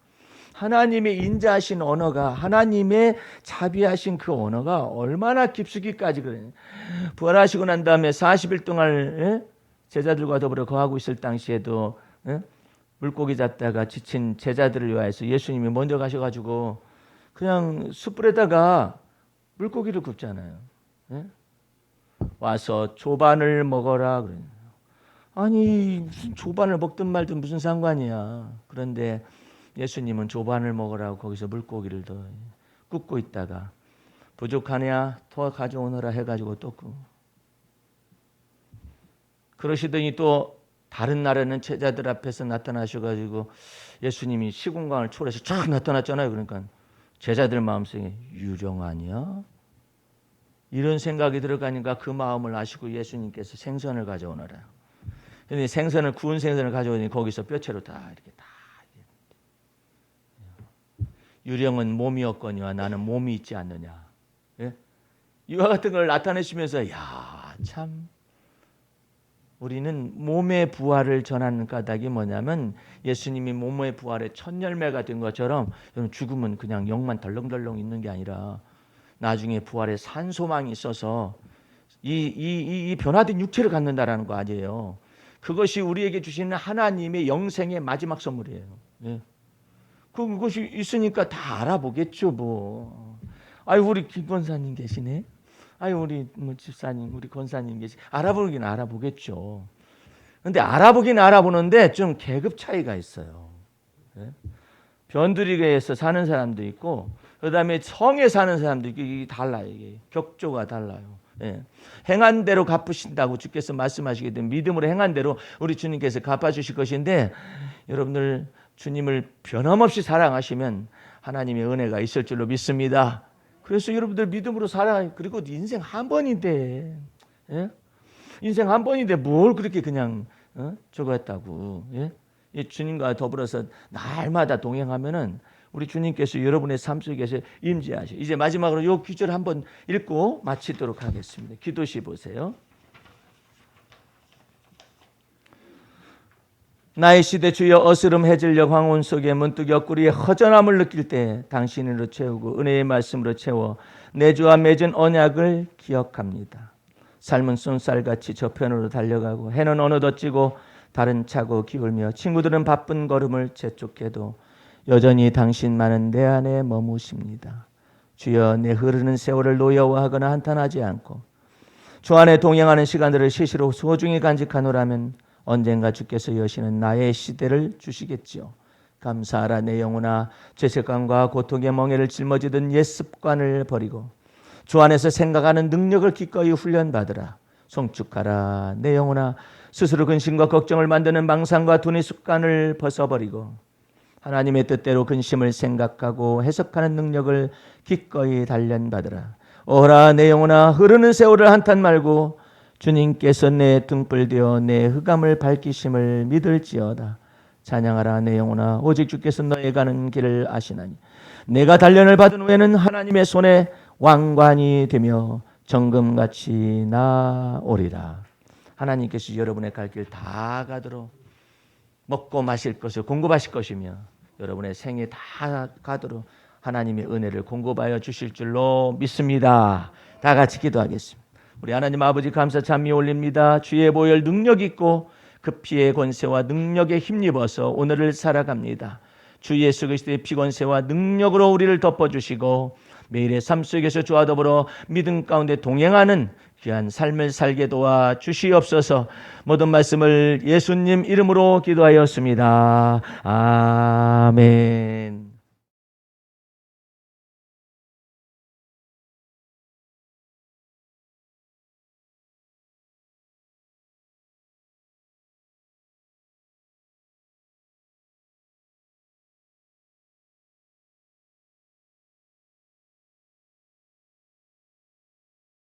하나님의 인자하신 언어가 하나님의 자비하신 그 언어가 얼마나 깊숙이까지 그래요. 부활하시고 난 다음에 40일 동안 제자들과 더불어 거하고 있을 당시에도 물고기 잡다가 지친 제자들을 위하여서 예수님이 먼저 가셔가지고 그냥 숯불에다가 물고기를 굽잖아요. 와서 조반을 먹어라 그래요. 아니 무슨 조반을 먹든 말든 무슨 상관이야. 그런데 예수님은 조반을 먹으라고 거기서 물고기를 더 굽고 있다가 부족하냐 더 가져오너라 해가지고 또 그러시더니 또 다른 날에는 제자들 앞에서 나타나셔가지고 예수님이 시공간을 초월해서 쫙 나타났잖아요. 그러니까 제자들 마음속에 유령하냐 이런 생각이 들어가니까 그 마음을 아시고 예수님께서 생선을 가져오너라. 근데 구운 생선을 가져오니 거기서 뼈채로 다 이렇게 다 유령은 몸이 없거니와 나는 몸이 있지 않느냐. 이와 같은 걸 나타내시면서 참 우리는 몸의 부활을 전하는 까닭이 뭐냐면 예수님이 몸의 부활의 첫 열매가 된 것처럼 죽음은 그냥 영만 덜렁덜렁 있는 게 아니라 나중에 부활의 산소망이 있어서 이 변화된 육체를 갖는다라는 거 아니에요. 그것이 우리에게 주시는 하나님의 영생의 마지막 선물이에요. 그것이 있으니까 다 알아보겠죠, 뭐. 아유, 우리 김 권사님 계시네. 아유, 우리 집사님, 우리 권사님 계시. 알아보긴 알아보겠죠. 근데 알아보긴 알아보는데 좀 계급 차이가 있어요. 변두리교에서 사는 사람도 있고, 그다음에 성에 사는 사람도 있고, 이게 달라요. 이게 격조가 달라요. 행한 대로 갚으신다고 주께서 말씀하시게 되면 믿음으로 행한 대로 우리 주님께서 갚아주실 것인데 여러분들 주님을 변함없이 사랑하시면 하나님의 은혜가 있을 줄로 믿습니다. 그래서 여러분들 믿음으로 살아요. 그리고 인생 한 번인데 인생 한 번인데 뭘 그렇게 그냥 저거 했다고 이 주님과 더불어서 날마다 동행하면은 우리 주님께서 여러분의 삶 속에서 임재하셔. 이제 마지막으로 이 구절 한번 읽고 마치도록 하겠습니다. 기도시 보세요. 나의 시대 주여 어스름해질녘 황혼 속에 문득 옆구리에 허전함을 느낄 때 당신으로 채우고 은혜의 말씀으로 채워 내 주와 맺은 언약을 기억합니다. 삶은 쏜살같이 저편으로 달려가고 해는 어느덧 지고 달은 차고 기울며 친구들은 바쁜 걸음을 재촉해도 여전히 당신만은 내 안에 머무십니다. 주여 내 흐르는 세월을 노여워하거나 한탄하지 않고 주 안에 동행하는 시간들을 시시로 소중히 간직하노라면 언젠가 주께서 여시는 나의 시대를 주시겠지요. 감사하라 내 영혼아. 죄책감과 고통의 멍에를 짊어지던 옛 습관을 버리고 주 안에서 생각하는 능력을 기꺼이 훈련받으라. 송축하라 내 영혼아. 스스로 근심과 걱정을 만드는 망상과 두뇌 습관을 벗어버리고 하나님의 뜻대로 근심을 생각하고 해석하는 능력을 기꺼이 단련받으라. 오라 내 영혼아. 흐르는 세월을 한탄 말고 주님께서 내 등불 되어 내 흑암을 밝히심을 믿을지어다. 찬양하라 내 영혼아. 오직 주께서 너의 가는 길을 아시나니 내가 단련을 받은 후에는 하나님의 손에 왕관이 되며 정금같이 나오리라. 하나님께서 여러분의 갈 길 다 가도록 먹고 마실 것을 공급하실 것이며 여러분의 생에 다 가도록 하나님의 은혜를 공급하여 주실 줄로 믿습니다. 다 같이 기도하겠습니다. 우리 하나님 아버지 감사 찬미 올립니다. 주의 보혈 능력 있고 그 피의 권세와 능력에 힘입어서 오늘을 살아갑니다. 주 예수 그리스도의 피권세와 능력으로 우리를 덮어주시고 매일의 삶 속에서 주와 더불어 믿음 가운데 동행하는 귀한 삶을 살게 도와 주시옵소서. 모든 말씀을 예수님 이름으로 기도하였습니다. 아멘.